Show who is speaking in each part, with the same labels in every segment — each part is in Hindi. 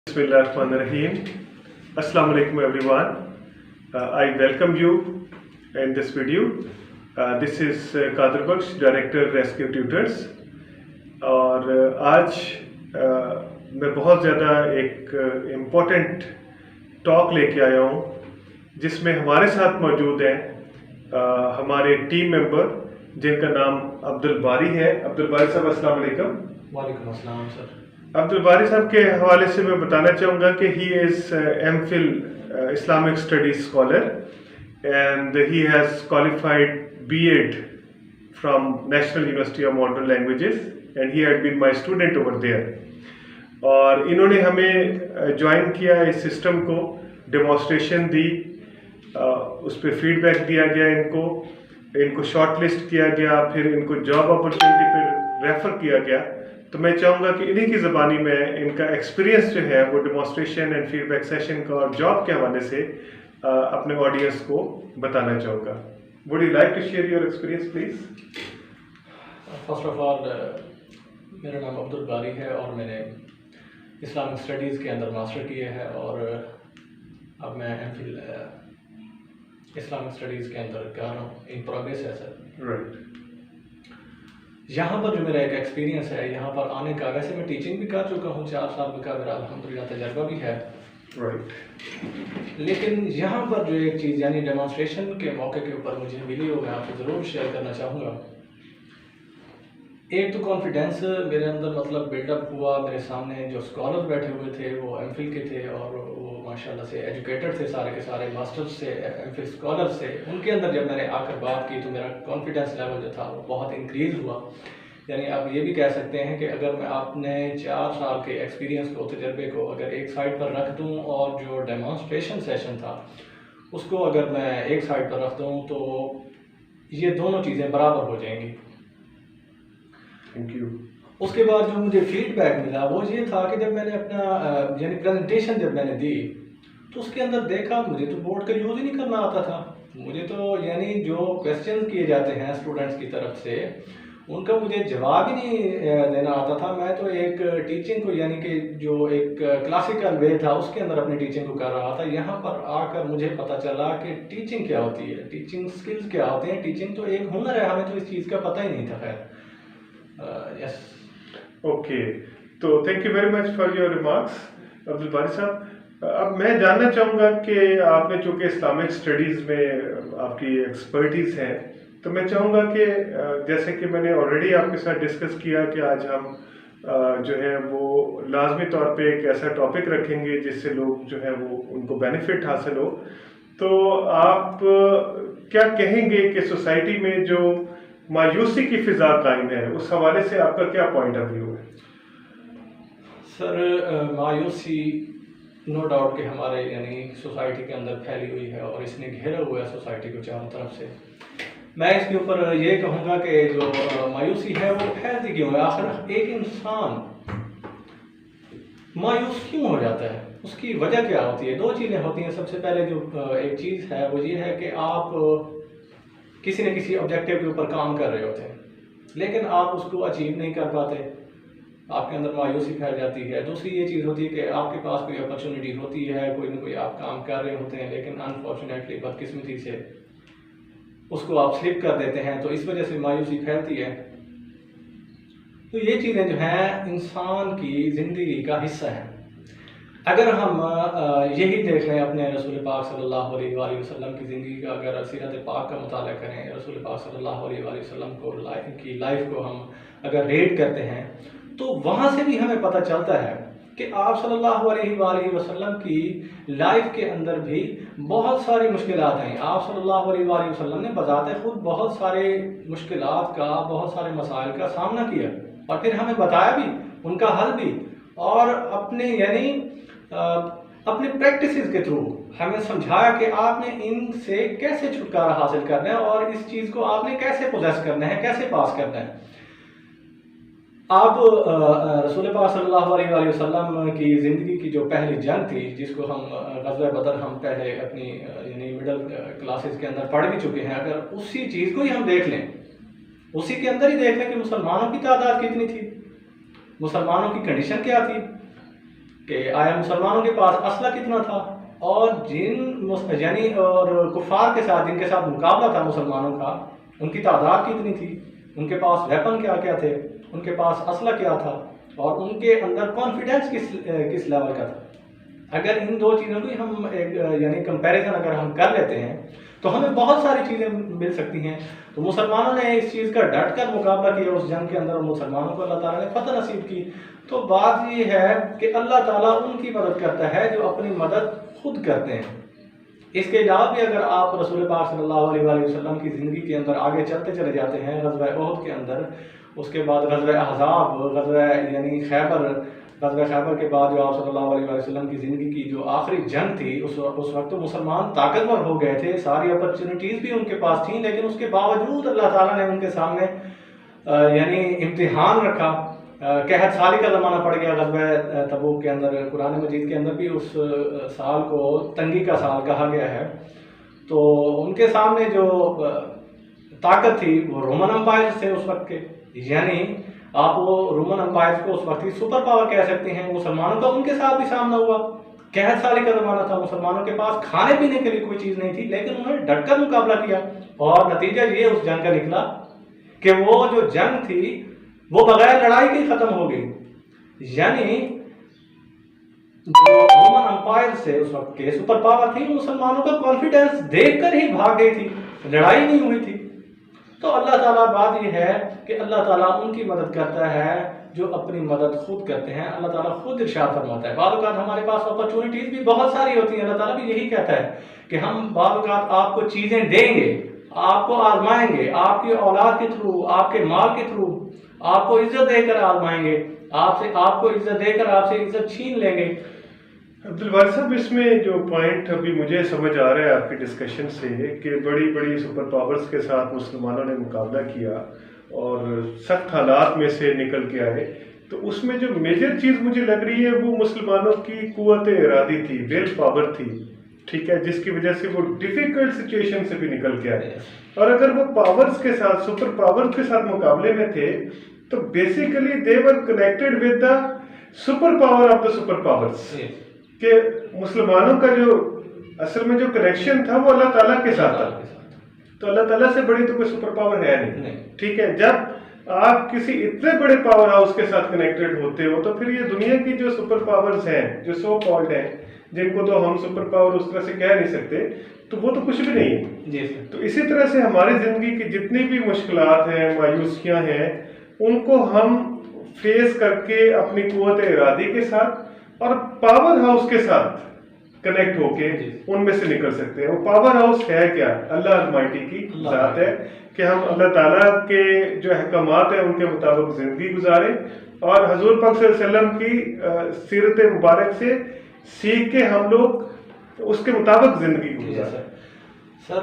Speaker 1: Bismillahirrahmanirrahim. Assalamu alaikum everyone. I welcome you in this video. This is Qadir Baksh, Director Rescue Tutors. और आज मैं बहुत ज़्यादा एक इम्पोर्टेंट टॉक लेके आया हूँ जिसमें हमारे साथ मौजूद हैं हमारे टीम मेंबर जिनका नाम अब्दुल बारी है। अब्दुल बारी साहब अस्सलाम वालेकुम।
Speaker 2: वालेकुम अस्सलाम सर।
Speaker 1: अब्दुल बारी साहब के हवाले से मैं बताना चाहूँगा कि he is MPhil Islamic studies scholar and he has qualified BEd from National University of Modern Languages and he had been my student over there. और इन्होंने हमें ज्वाइन किया इस सिस्टम को, डेमोन्स्ट्रेशन दी, उस पर फीडबैक दिया गया, इनको शॉर्टलिस्ट किया गया, फिर इनको जॉब अपॉर्चुनिटी पर रेफ़र किया गया। तो मैं चाहूँगा कि इन्हीं की ज़बानी में इनका एक्सपीरियंस जो है वो डेमोन्स्ट्रेशन एंड फीडबैक सेशन का और जॉब के हवाले से अपने ऑडियंस को बताना चाहूँगा। Would you like to share your experience please?
Speaker 2: First of all मेरा नाम अब्दुल बारी है और मैंने इस्लामिक स्टडीज़ के अंदर मास्टर किए है और अब मैं एमफिल इस्लामिक स्टडीज़ के अंदर कर रहा हूँ, इन प्रोग्रेस है सर।
Speaker 1: राइट।
Speaker 2: यहाँ पर जो मेरा एक एक्सपीरियंस है यहाँ पर आने का, वैसे मैं टीचिंग भी कर चुका हूँ, 4 साल का मेरा अल्हम्दुलिल्लाह तजर्बा भी है।
Speaker 1: राइट।
Speaker 2: लेकिन यहाँ पर जो एक चीज़ यानी डेमोन्स्ट्रेशन के मौके के ऊपर मुझे मिली हो, मैं आपसे ज़रूर शेयर करना चाहूँगा। एक तो कॉन्फिडेंस मेरे अंदर मतलब बिल्डअप हुआ। मेरे सामने जो स्कॉलर बैठे हुए थे वो एमफिल के थे और वो माशाल्लाह से एजुकेटेड थे, सारे के सारे मास्टर्स से, एमफिल स्कॉलर से। उनके अंदर जब मैंने आकर बात की तो मेरा कॉन्फिडेंस लेवल जो था वो बहुत इंक्रीज़ हुआ। यानी आप ये भी कह सकते हैं कि अगर मैं अपने 4 साल के एक्सपीरियंस को, तजर्बे को अगर एक साइड पर रख दूँ और जो डेमोन्स्ट्रेशन सेशन था उसको अगर मैं एक साइड पर रख दूँ तो ये दोनों चीज़ें बराबर हो जाएंगी।
Speaker 1: Thank you.
Speaker 2: उसके बाद जो मुझे फीडबैक मिला वो ये था कि जब मैंने अपना यानी प्रेजेंटेशन जब मैंने दी तो उसके अंदर देखा मुझे तो बोर्ड का यूज़ ही नहीं करना आता था। मुझे तो यानी जो क्वेश्चन किए जाते हैं स्टूडेंट्स की तरफ से उनका मुझे जवाब ही नहीं देना आता था। मैं तो एक टीचिंग को यानी कि जो एक क्लासिकल वे था उसके अंदर अपनी टीचिंग को कर रहा था। यहाँ पर आकर मुझे पता चला कि टीचिंग क्या होती है, टीचिंग स्किल्स क्या होते हैं। टीचिंग तो एक हुनर है, हमें तो इस चीज़ का पता ही नहीं था। खैर यस,
Speaker 1: ओके, तो thank you very much for your remarks Abdul बारी साहब। अब मैं जानना चाहूँगा कि आपने चूँकि इस्लामिक स्टडीज़ में आपकी एक्सपर्टीज़ है, तो मैं चाहूँगा कि जैसे कि मैंने ऑलरेडी आपके साथ डिस्कस किया कि आज हम जो है वो लाजमी तौर पे एक ऐसा टॉपिक रखेंगे जिससे लोग जो है वो उनको बेनिफिट हासिल हो। तो आप क्या कहेंगे कि सोसाइटी में जो मायूसी की फिजा कायम है उस हवाले से आपका क्या पॉइंट ऑफ व्यू है?
Speaker 2: सर मायूसी नो डाउट कि हमारे यानी सोसाइटी के अंदर फैली हुई है और इसने घेरा हुआ है सोसाइटी को चारों तरफ से। मैं इसके ऊपर ये कहूँगा कि जो मायूसी है वो फैलती क्यों है? आखिर एक इंसान मायूस क्यों हो जाता है, उसकी वजह क्या होती है? 2 चीज़ें होती हैं। सबसे पहले जो एक चीज़ है वो ये है कि आप किसी न किसी ऑब्जेक्टिव के ऊपर काम कर रहे होते हैं लेकिन आप उसको अचीव नहीं कर पाते, आपके अंदर मायूसी फैल जाती है। दूसरी ये चीज़ होती है कि आपके पास कोई अपॉर्चुनिटी होती है, कोई ना कोई आप काम कर रहे होते हैं लेकिन अनफॉर्चुनेटली बदकिस्मती से उसको आप स्लिप कर देते हैं, तो इस वजह से मायूसी फैलती है। तो ये चीज़ें जो हैं इंसान की ज़िंदगी का हिस्सा है। अगर हम यही देख लें अपने रसूल पाक सल्लल्लाहु अलैहि वसल्लम की ज़िंदगी का, अगर सीरत पाक का मुताला करें, रसूल पाक सल्लल्लाहु अलैहि वसल्लम को लाइफ को हम अगर रेड करते हैं तो वहाँ से भी हमें पता चलता है कि आप सल्लल्लाहु अलैहि वसल्लम की लाइफ के अंदर भी बहुत सारी मुश्किलात हैं। आप सल्लल्लाहु अलैहि वसल्लम ने बजाते खुद बहुत सारे मुश्किलात का, बहुत सारे मसाइल का सामना किया और फिर हमें बताया भी, उनका हल भी, और अपने यानी अपने प्रैक्टिसेस के थ्रू हमें समझाया कि आपने इनसे कैसे छुटकारा हासिल करना है और इस चीज़ को आपने कैसे पोजेस करना है, कैसे पास करना है। आप रसूल पाक सल्लल्लाहु अलैहि वसल्लम की ज़िंदगी की जो पहली जंग थी, जिसको हम ग़ज़वा बदर हम पहले अपनी यानी मिडिल क्लासेस के अंदर पढ़ भी चुके हैं, अगर उसी चीज़ को ही हम देख लें, उसी के अंदर ही देख लें कि मुसलमानों की तादाद कितनी थी, मुसलमानों की कंडीशन क्या थी, कि आया मुसलमानों के पास असला कितना था, और यानी और कुफार के साथ जिनके साथ मुकाबला था मुसलमानों का, उनकी तादाद कितनी थी, उनके पास वेपन क्या क्या थे, उनके पास असला क्या था, और उनके अंदर कॉन्फिडेंस किस लेवल का था। अगर इन दो चीज़ों की हम एक यानी कंपैरिजन अगर हम कर लेते हैं तो हमें बहुत सारी चीज़ें मिल सकती हैं। तो मुसलमानों ने इस चीज़ का डट कर मुकाबला किया उस जंग के अंदर, और मुसलमानों को अल्लाह ताला ने फतह नसीब की। तो बात ये है कि अल्लाह ताला उनकी मदद करता है जो अपनी मदद खुद करते हैं। इसके अलावा भी अगर आप रसूल पाक सल्लल्लाहु अलैहि वसल्लम की ज़िंदगी के अंदर आगे चलते चले जाते हैं, ग़ज़वा उहद के अंदर, उसके बाद ग़ज़वा अहज़ाब, ग़ज़वा यानी खैबर, ग़ज़वा खैबर के बाद जो आप सल्लल्लाहु अलैहि वसल्लम की ज़िंदगी की जो आखिरी जंग थी, उस वक्त तो मुसलमान ताकतवर हो गए थे, सारी अपॉर्चुनिटीज़ भी उनके पास थी, लेकिन उसके बावजूद अल्लाह ताला ने उनके सामने यानी इम्तिहान रखा। कहत साली का ज़माना पड़ गया ग़ज़वा तबूक के अंदर। कुरान मजीद के अंदर भी उस साल को तंगी का साल कहा गया है। तो उनके सामने जो ताकत थी वो रोमन अम्पायर थे उस वक्त के, यानी आप वो रोमन अम्पायर को उस वक्त की सुपर पावर कह सकते हैं। मुसलमानों का उनके साथ भी सामना हुआ। कहत साली का ज़माना था, मुसलमानों के पास खाने पीने के लिए कोई चीज़ नहीं थी, लेकिन उन्होंने डटकर मुकाबला किया, और नतीजा ये उस जंग का निकला कि वो जो जंग थी वो बगैर लड़ाई के ख़त्म हो गई। यानी जो रोमन अम्पायर से उस वक्त के सुपर पावर थी, मुसलमानों का कॉन्फिडेंस देखकर ही भाग गई थी, लड़ाई नहीं हुई थी। तो अल्लाह ताला बात यह है कि अल्लाह ताला उनकी मदद करता है जो अपनी मदद खुद करते हैं। अल्लाह ताला खुद इरशाद फरमाता है, बाद औक़ात हमारे पास अपॉर्चुनिटीज़ भी बहुत सारी होती हैं। अल्लाह ताला भी यही कहता है कि हम बाद औक़ात आपको चीज़ें देंगे, आपको आजमाएंगे, आपकी औलाद के थ्रू, आपके माल के थ्रू आपको इज्जत देकर आजमाएंगे, आपको इज्जत देकर आपसे इज्जत छीन लेंगे।
Speaker 1: अब्दुल वारिस साहब, इसमें जो पॉइंट अभी मुझे समझ आ रहा है आपकी डिस्कशन से कि बड़ी बड़ी सुपर पावर्स के साथ मुसलमानों ने मुकाबला किया और सख्त हालात में से निकल के आए, तो उसमें जो मेजर चीज़ मुझे लग रही है वो मुसलमानों की कुव्वत इरादी थी, विल पावर थी, ठीक है, जिसकी वजह से वो डिफ़िकल्ट सिचुएशन से भी निकल के आए। और अगर वो पावर्स के साथ, सुपर पावर्स के साथ मुकाबले में थे, तो basically they were connected with the super power of the super powers, कि मुसलमानों का जो असल में जो कनेक्शन था वो अल्लाह ताला के साथ था। तो अल्लाह ताला से बड़ी तो कोई सुपर पावर है नहीं, ठीक है। जब आप किसी इतने बड़े पावर हाउस के साथ कनेक्टेड होते हो, तो फिर ये दुनिया की जो सुपर पावर्स हैं, जो सो कॉल्ड हैं, जिनको तो हम सुपर पावर उस तरह से कह नहीं सकते, तो वो तो कुछ भी नहीं है। तो इसी तरह से हमारी ज़िंदगी की जितनी भी मुश्किलात हैं, मायूसियाँ हैं, उनको हम फेस करके अपनी कुव्वत इरादी के साथ और पावर हाउस के साथ कनेक्ट होके उनमें से निकल सकते हैं। वो पावर हाउस है क्या? अल्लाह अलमाइटी की ज़ात है कि हम अल्लाह ताला के जो अहकामात हैं उनके मुताबिक ज़िंदगी गुजारें और हजूर पाक सल्लल्लाहु अलैहि वसल्लम की सीरत मुबारक से सीख के हम लोग उसके मुताबिक ज़िंदगी गुजारें।
Speaker 2: सर,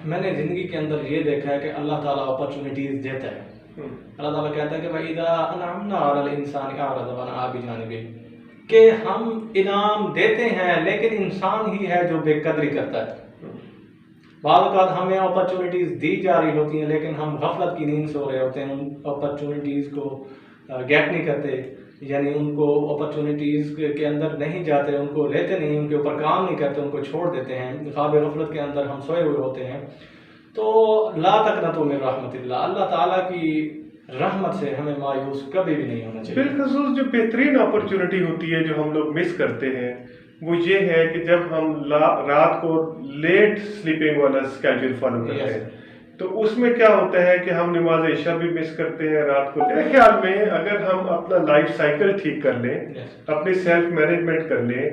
Speaker 2: मैंने ज़िंदगी के अंदर ये देखा है कि अल्लाह ताला अपॉर्चुनिटीज़ देता है। अल्लाह ताला कहता है कि भाई इदा अनअमना अलल इंसानी अरद व नअ बिजानिबि, कि हम इनाम देते हैं लेकिन इंसान ही है जो बेकदरी करता है। बाद औक़ात हमें अपॉर्चुनिटीज़ दी जा रही होती हैं लेकिन हम गफलत की नींद सो रहे होते हैं, उन अपॉर्चुनिटीज़ को गेट नहीं करते, यानी उनको अपॉर्चुनिटीज़ के अंदर नहीं जाते, उनको लेते नहीं, उनके ऊपर काम नहीं करते, उनको छोड़ देते हैं। ख्वाब गफलत के अंदर हम सोए हुए होते हैं। तो ला तक़नतू मिन रहमतिल्लाह, अल्लाह ताला की रहमत से हमें मायूस कभी भी नहीं होना चाहिए।
Speaker 1: बिलखसूस जो बेहतरीन अपॉर्चुनिटी होती है जो हम लोग मिस करते हैं वो ये है कि जब हम रात को लेट स्लीपिंग वाला स्केड्यूल फॉलो करते हैं, तो उसमें क्या होता है कि हम नमाज इशा भी मिस करते हैं रात को। मेरे ख्याल में अगर हम अपना लाइफ साइकिल ठीक कर लें, अपनी सेल्फ मैनेजमेंट कर लें,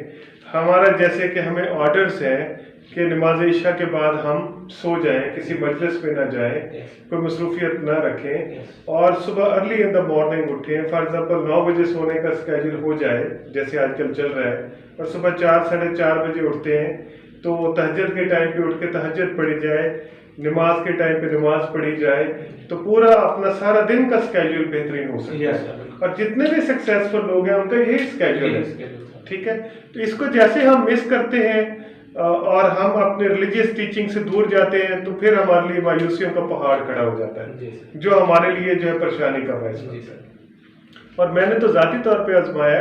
Speaker 1: हमारा जैसे कि हमें ऑर्डर्स हैं कि नमाज इशा के बाद हम सो जाएं, किसी मजलिस में ना जाएं, कोई मसरूफियत ना रखें और सुबह अर्ली इन द मॉर्निंग उठें। फॉर एग्जांपल 9 बजे सोने का स्केड्यूल हो जाए जैसे आजकल चल रहा है, और सुबह 4 साढ़े 4 बजे उठते हैं, तो तहज्जुद के टाइम पे उठ के तहज्जुद पढ़ी जाए, नमाज के टाइम पे नमाज पढ़ी जाए, तो पूरा अपना सारा दिन का स्केड्यूल बेहतरीन हो सकता है। और जितने भी सक्सेसफुल लोग हैं उनका यही स्केड्यूल है, ठीक है। तो इसको जैसे हम मिस करते हैं और हम अपने रिलीजियस टीचिंग से दूर जाते हैं, तो फिर हमारे लिए मायूसियों का पहाड़ खड़ा हो जाता है जो हमारे लिए जो है परेशानी का बायस होता है। और मैंने तो ज़ाती तौर पे आजमाया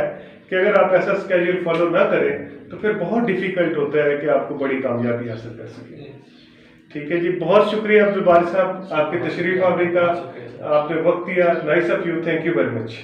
Speaker 1: कि अगर आप ऐसा स्केड्यूल फॉलो ना करें तो फिर बहुत डिफिकल्ट होता है कि आपको बड़ी कामयाबी हासिल कर सकें। ठीक है जी, बहुत शुक्रिया अब्दुल बारी साहब, आपकी तशरीफ आवरी का, आपने वक्त दिया। Nice of you, thank you very much.